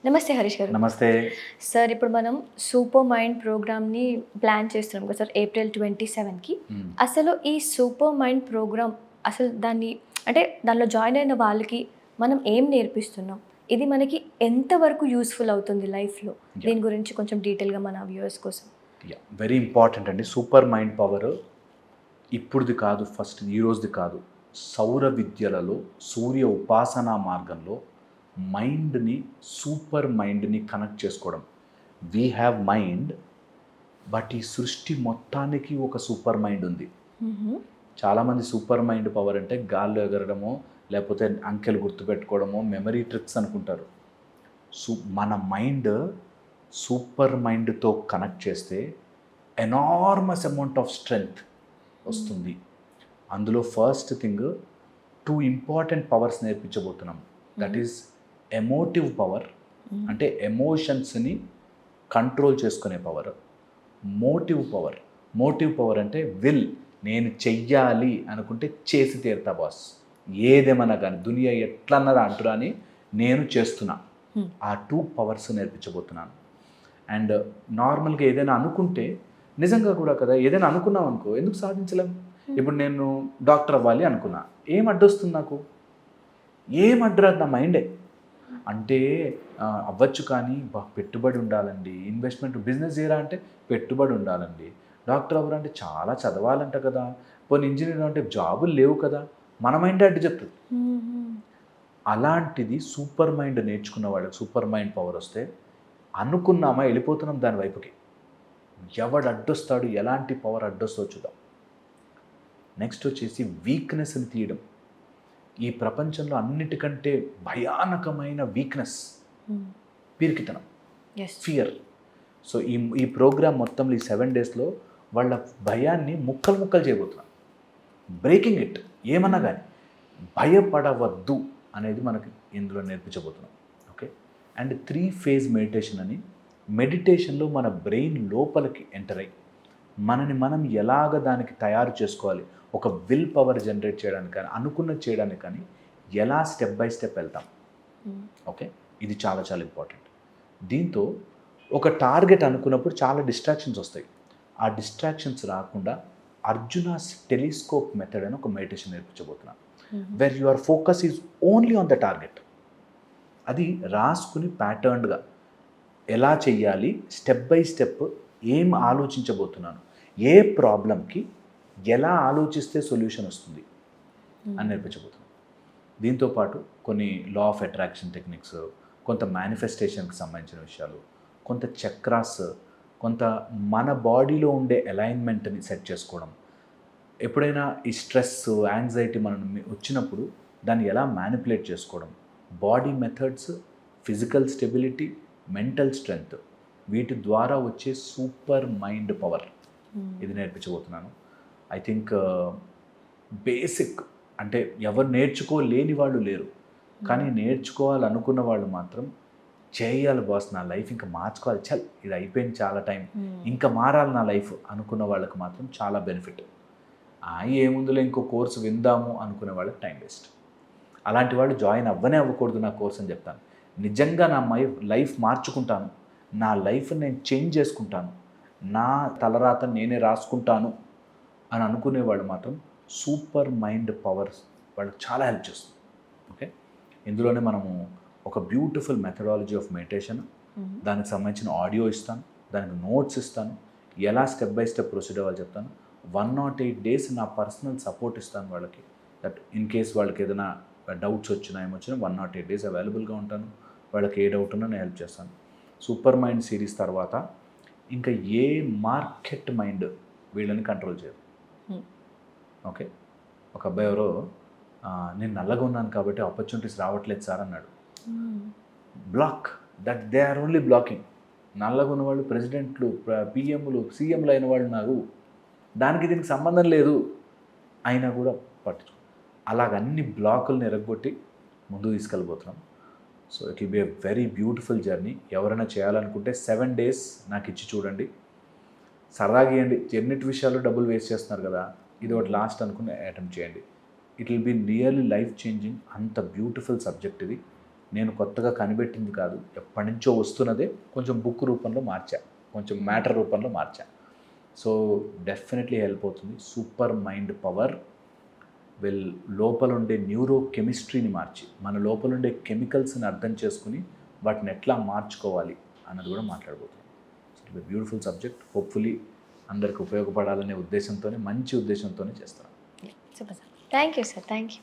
నమస్తే హరీష్ గారు. నమస్తే. సార్ ఇప్పుడు మనం సూపర్ మైండ్ ప్రోగ్రామ్‌ని ప్లాన్ చేస్తున్నాం కదా సార్ ఏప్రిల్ 27కి. హ్మ్. అసలు ఈ సూపర్ మైండ్ ప్రోగ్రామ్ అసలు దాన్ని అంటే దానిలో జాయిన్ అయిన వాళ్ళకి మనం ఏం నేర్పిస్తున్నాం? ఇది మనకి ఎంత వరకు యూజ్‌ఫుల్ అవుతుంది లైఫ్‌లో? యాహ్! దీని గురించి కొంచెం డీటెయిల్‌గా మన వ్యూవర్స్ కోసం. వెరీ ఇంపార్టెంట్ అండి. సూపర్ మైండ్ పవర్ ఇప్పుడుది కాదు, ఫస్ట్ ఈ రోజుది కాదు. సౌర విద్యలలో, సూర్య ఉపాసనా మార్గంలో మైండ్‌ని, సూపర్ మైండ్‌ని కనెక్ట్ చేసుకోవడం. వి హ్యావ్ మైండ్, బట్ ఈ సృష్టి మొత్తానికి ఒక సూపర్ మైండ్ ఉంది. హుహు. చాలామంది సూపర్ మైండ్ పవర్ అంటే గాల్లో ఎగరడమో, లేకపోతే అంకెలు గుర్తుపెట్టుకోవడమో, మెమరీ ట్రిక్స్ అనుకుంటారు. మన మైండ్ సూపర్ మైండ్తో కనెక్ట్ చేస్తే ఎనార్మస్ అమౌంట్ ఆఫ్ స్ట్రెంగ్త్ వస్తుంది. అందులో ఫస్ట్ థింగ్ 2 ఇంపార్టెంట్ పవర్స్ నేర్పించబోతున్నాం. దట్ ఈస్ ఎమోటివ్ పవర్, అంటే ఎమోషన్స్ని కంట్రోల్ చేసుకునే పవర్. మోటివ్ పవర్ అంటే విల్, నేను చెయ్యాలి అనుకుంటే చేసి తీరుతా బాస్, ఏదేమన్నా కానీ దునియా ఎట్లన్నదా అంటురా అని నేను చేస్తున్నా. ఆ 2 పవర్స్ నేర్పించబోతున్నాను. అండ్ నార్మల్గా ఏదైనా అనుకుంటే నిజంగా కూడా కదా, ఏదైనా అనుకున్నాం అనుకో ఎందుకు సాధించలేం. ఇప్పుడు నేను డాక్టర్ అవ్వాలి అనుకున్నా, ఏం అడ్డొస్తుంది నాకు? ఏం అడ్డురాదు, నా మైండే. అంటే అవ్వచ్చు కానీ పెట్టుబడి ఉండాలండి, ఇన్వెస్ట్మెంట్, బిజినెస్ చేయరా అంటే పెట్టుబడి ఉండాలండి, డాక్టర్ అవ్వరా అంటే చాలా చదవాలంట కదా, పోనీ ఇంజనీర్ అంటే జాబులు లేవు కదా, మన మైండే అడ్డు చెప్తుంది. అలాంటిది సూపర్ మైండ్ నేర్చుకున్న వాళ్ళకి సూపర్ మైండ్ పవర్ వస్తే అనుకున్నామా వెళ్ళిపోతున్నాం దాని వైపుకి. ఎవడు అడ్డొస్తాడు, ఎలాంటి పవర్ అడ్డొస్తుందో చూద్దాం. నెక్స్ట్ వచ్చేసి వీక్నెస్ని తీయడం. ఈ ప్రపంచంలో అన్నిటికంటే భయానకమైన వీక్నెస్ పిరికితనం, ఫియర్. సో ఈ ప్రోగ్రామ్ మొత్తంలో ఈ 7 డేస్లో వాళ్ళ భయాన్ని ముక్కలు చేయబోతున్నాం. బ్రేకింగ్ ఇట్, ఏమన్నా కానీ భయపడవద్దు అనేది మనకి ఇందులో నేర్పించబోతున్నాం. ఓకే. అండ్ 3 ఫేజ్ మెడిటేషన్ అని, మెడిటేషన్లో మన బ్రెయిన్ లోపలికి ఎంటర్ అయ్యి మనని మనం ఎలాగ దానికి తయారు చేసుకోవాలి, ఒక విల్ పవర్ జనరేట్ చేయడానికి కానీ అనుకున్నది చేయడానికి కానీ ఎలా స్టెప్ బై స్టెప్ వెళ్తాం. ఓకే, ఇది చాలా చాలా ఇంపార్టెంట్. దీంతో ఒక టార్గెట్ అనుకున్నప్పుడు చాలా డిస్ట్రాక్షన్స్ వస్తాయి. ఆ డిస్ట్రాక్షన్స్ రాకుండా అర్జునాస్ టెలిస్కోప్ మెథడ్ అని ఒక మెడిటేషన్ నేర్పించబోతున్నాను. Where your focus is only on the target. అది రాసుకుని ప్యాటర్న్గా ఎలా చెయ్యాలి, స్టెప్ బై స్టెప్ ఏం ఆలోచించబోతున్నాను, ఏ ప్రాబ్లంకి ఎలా ఆలోచిస్తే సొల్యూషన్ వస్తుంది అని నేర్పించబోతున్నాను. దీంతోపాటు కొన్ని లా ఆఫ్ అట్రాక్షన్ టెక్నిక్స్, కొంత మేనిఫెస్టేషన్కి సంబంధించిన విషయాలు, కొంత చక్రాస్, కొంత మన బాడీలో ఉండే అలైన్మెంట్ని సెట్ చేసుకోవడం. ఎప్పుడైనా ఈ స్ట్రెస్, యాంగ్జైటీ మనం వచ్చినప్పుడు దాన్ని ఎలా మ్యానిపులేట్ చేసుకోవడం, body methods, physical stability, mental strength, వీటి ద్వారా వచ్చే సూపర్ మైండ్ పవర్ ఇది నేర్పించబోతున్నాను. ఐ థింక్ బేసిక్ అంటే ఎవరు నేర్చుకోలేని వాళ్ళు లేరు, కానీ నేర్చుకోవాలనుకున్న వాళ్ళు మాత్రం చేయాలి బాస్, నా లైఫ్ ఇంకా మార్చుకోవాలి, చల్ ఇది అయిపోయింది చాలా టైం, ఇంకా మారాలి నా లైఫ్ అనుకున్న వాళ్ళకి మాత్రం చాలా బెనిఫిట్. ఏముందులో ఇంకో కోర్సు విందాము అనుకునే వాళ్ళకి టైం వేస్ట్. అలాంటి వాళ్ళు జాయిన్ అవ్వకూడదు నా కోర్స్ అని చెప్తాను. నిజంగా నా లైఫ్ మార్చుకుంటాను, నా లైఫ్ నేను చేంజ్ చేసుకుంటాను, నా తలరాత నేనే రాసుకుంటాను అని అనుకునే వాళ్ళు మాత్రం సూపర్ మైండ్ పవర్స్ వాళ్ళకి చాలా హెల్ప్ చేస్తుంది. ఓకే, ఇందులోనే మనము ఒక బ్యూటిఫుల్ మెథడాలజీ ఆఫ్ మెడిటేషన్, దానికి సంబంధించిన ఆడియో ఇస్తాను, దానికి నోట్స్ ఇస్తాను, ఎలా స్టెప్ బై స్టెప్ ప్రొసీడ్ అవ్వాలి చెప్తాను. 108 డేస్ నా పర్సనల్ సపోర్ట్ ఇస్తాను వాళ్ళకి. దట్ ఇన్ కేస్ వాళ్ళకి ఏదైనా డౌట్స్ వచ్చినా ఏమొచ్చినా 108 డేస్ అవైలబుల్గా ఉంటాను. వాళ్ళకి ఏ డౌట్ ఉన్నా నేను హెల్ప్ చేస్తాను. సూపర్ మైండ్ సిరీస్ తర్వాత ఇంకా ఏ మార్కెట్ మైండ్ వీళ్ళని కంట్రోల్ చేయదు. ఓకే, ఒక అబ్బాయి ఎవరో నేను నల్లగా ఉన్నాను కాబట్టి ఆపర్చునిటీస్ రావట్లేదు సార్ అన్నాడు. Black, that they are only blocking. నల్లగా ఉన్న వాళ్ళు ప్రెసిడెంట్లు, పిఎంలు, సీఎంలు అయిన వాళ్ళు ఉన్నారు, దానికి దీనికి సంబంధం లేదు అయినా కూడా పట్టించుకో. అలాగన్ని బ్లాకులను ఎరగొట్టి ముందుకు తీసుకెళ్ళిపోతున్నాం. So it will be a very beautiful journey. ఎవరైనా చేయాలనుకుంటే 7 డేస్ నాకు ఇచ్చి చూడండి, సరదాగా ఇవ్వండి. ఎన్నిటి విషయాలు డబ్బులు వేస్ట్ చేస్తున్నారు కదా, ఇది ఒకటి లాస్ట్ అనుకుని అటెంప్ట్ చేయండి. It will be really life changing. అంత బ్యూటిఫుల్ సబ్జెక్ట్ ఇది. నేను కొత్తగా కనిపెట్టింది కాదు, ఎప్పటి నుంచో వస్తున్నదే, కొంచెం బుక్ రూపంలో మార్చా, కొంచెం మ్యాటర్ రూపంలో మార్చా. సో డెఫినెట్లీ హెల్ప్ అవుతుంది. సూపర్ మైండ్ పవర్ లోపల ఉండే న్యూరో కెమిస్ట్రీని మార్చి, మన లోపల ఉండే కెమికల్స్ని అర్థం చేసుకుని వాటిని ఎట్లా మార్చుకోవాలి అన్నది కూడా మాట్లాడబోతున్నాం. So beautiful subject. హోప్ఫుల్లీ అందరికి ఉపయోగపడాలనే ఉద్దేశంతోనే, మంచి ఉద్దేశంతోనే చేస్తాను. Super sir. Thank you sir. Thank you.